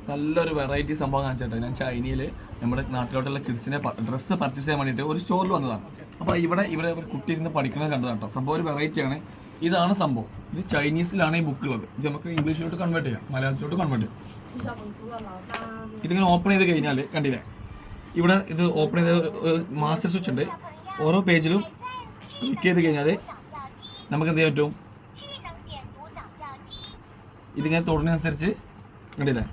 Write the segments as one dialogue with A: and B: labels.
A: നല്ലൊരു വെറൈറ്റി സംഭവം കാണിച്ചിട്ട് ഞാൻ ചൈനയിൽ നമ്മുടെ നാട്ടിലോട്ടുള്ള കിഡ്സിനെ ഡ്രസ്സ് പർച്ചേസ് ചെയ്യാൻ വേണ്ടിയിട്ട് ഒരു സ്റ്റോറിൽ വന്നതാണ്. അപ്പോൾ ഇവിടെ ഒരു കുട്ടി ഇരുന്ന് പഠിക്കുന്നത് കണ്ടതാണ് കേട്ടോ. സംഭവം ഒരു വെറൈറ്റിയാണ്. ഇതാണ് സംഭവം. ഇത് ചൈനീസിലാണ് ഈ ബുക്ക് ഉള്ളത്. ഇത് നമുക്ക് ഇംഗ്ലീഷിലോട്ട് കൺവേർട്ട് ചെയ്യാം, മലയാളത്തിലോട്ട് കൺവേർട്ട് ചെയ്യാം. ഇതിങ്ങനെ ഓപ്പൺ ചെയ്ത് കഴിഞ്ഞാൽ കണ്ടില്ലേ, ഇവിടെ ഇത് ഓപ്പൺ ചെയ്ത മാസ്റ്റർ സ്വിച്ച് ഉണ്ട്. ഓരോ പേജിലും ക്ലിക്ക് ചെയ്ത് കഴിഞ്ഞാൽ നമുക്ക് എന്ത് ചെയ്യാൻ പറ്റും, ഇതിങ്ങനെ തൊടുന്നതനുസരിച്ച് കണ്ടില്ലേ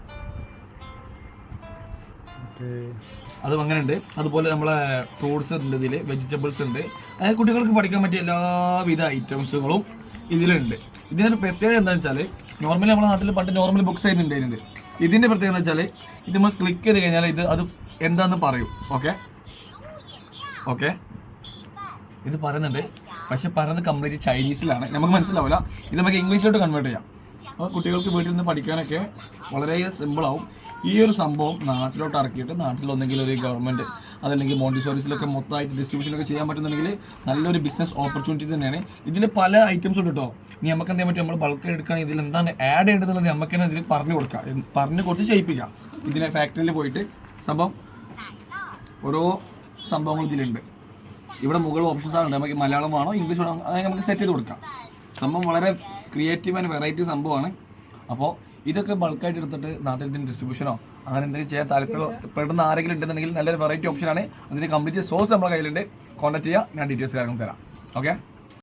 A: അതും അങ്ങനെ ഉണ്ട്. അതുപോലെ നമ്മളെ ഫ്രൂട്ട്സ് ഉണ്ട്, ഇതിൽ വെജിറ്റബിൾസ് ഉണ്ട്. അതായത് കുട്ടികൾക്ക് പഠിക്കാൻ പറ്റിയ എല്ലാവിധ ഐറ്റംസുകളും ഇതിലുണ്ട്. ഇതിനൊരു പ്രത്യേകത എന്താണെന്ന് വെച്ചാൽ, നോർമലി നമ്മുടെ നാട്ടിൽ പണ്ട് നോർമൽ ബുക്സ് ആയിട്ട് ഉണ്ടായിരുന്നത്. ഇതിൻ്റെ പ്രത്യേകത എന്ന് വെച്ചാൽ ഇത് നമ്മൾ ക്ലിക്ക് ചെയ്ത് കഴിഞ്ഞാൽ അത് എന്താണെന്ന് പറയും. ഓക്കെ ഇത് പറയുന്നുണ്ട്, പക്ഷെ പറയുന്നത് കംപ്ലീറ്റ് ചൈനീസിലാണ്, നമുക്ക് മനസ്സിലാവില്ല. ഇത് നമുക്ക് ഇംഗ്ലീഷിലോട്ട് കൺവേർട്ട് ചെയ്യാം. അപ്പോൾ കുട്ടികൾക്ക് വീട്ടിൽ നിന്ന് പഠിക്കാനൊക്കെ വളരെ സിമ്പിളാവും. ഈ ഒരു സംഭവം നാട്ടിലോട്ട് ഇറക്കിയിട്ട് നാട്ടിലൊന്നെങ്കിൽ ഒരു ഗവൺമെൻറ് അതല്ലെങ്കിൽ മോണ്ടിസോറീസിലൊക്കെ മൊത്തമായിട്ട് ഡിസ്ട്രിബ്യൂഷനൊക്കെ ചെയ്യാൻ പറ്റുന്നുണ്ടെങ്കിൽ നല്ലൊരു ബിസിനസ് ഓപ്പർച്യൂണിറ്റി തന്നെയാണ്. ഇതിൽ പല ഐറ്റംസ് ഉണ്ട് കേട്ടോ. ഇനി നമുക്ക് എന്ത് ചെയ്യാൻ പറ്റും, നമ്മൾ ബൾക്ക് എടുക്കുകയാണെങ്കിൽ ഇതിൽ എന്താണ് ആഡ് ചെയ്യേണ്ടതെന്നുള്ളത് നമുക്ക് തന്നെ ഇതിൽ പറഞ്ഞു കൊടുത്ത് ചെയ്യിപ്പിക്കാം. ഇതിനെ ഫാക്ടറിയിൽ പോയിട്ട് സംഭവം ഓരോ സംഭവങ്ങൾ ഇതിലുണ്ട്. ഇവിടെ മുകളിൽ ഓപ്ഷൻസ് ആണ്, നമുക്ക് മലയാളം വേണോ ഇംഗ്ലീഷ് വേണോ അതായത് നമുക്ക് സെറ്റ് ചെയ്ത് കൊടുക്കാം. സംഭവം വളരെ ക്രിയേറ്റീവ് ആൻഡ് വെറൈറ്റി സംഭവമാണ്. അപ്പോൾ ഇതൊക്കെ ബൾക്കായിട്ട് എടുത്തിട്ട് നാട്ടിൽ ഇതിന് ഡിസ്ട്രിബ്യൂഷനോ അങ്ങനെ എന്തെങ്കിലും ചെയ്യാൻ താല്പര്യപ്പെടുന്ന ആരെങ്കിലും ഉണ്ടെന്നുണ്ടെങ്കിൽ നല്ലൊരു വെറൈറ്റി ഓപ്ഷനാണ്. അതിൻ്റെ കംപ്ലീറ്റ് സോഴ്സ് നമ്മുടെ കയ്യിലുണ്ട്. കോൺടാക്ട് ചെയ്യുക, ഞാൻ ഡീറ്റെയിൽസ് കാര്യങ്ങൾ തരാം. ഓക്കെ.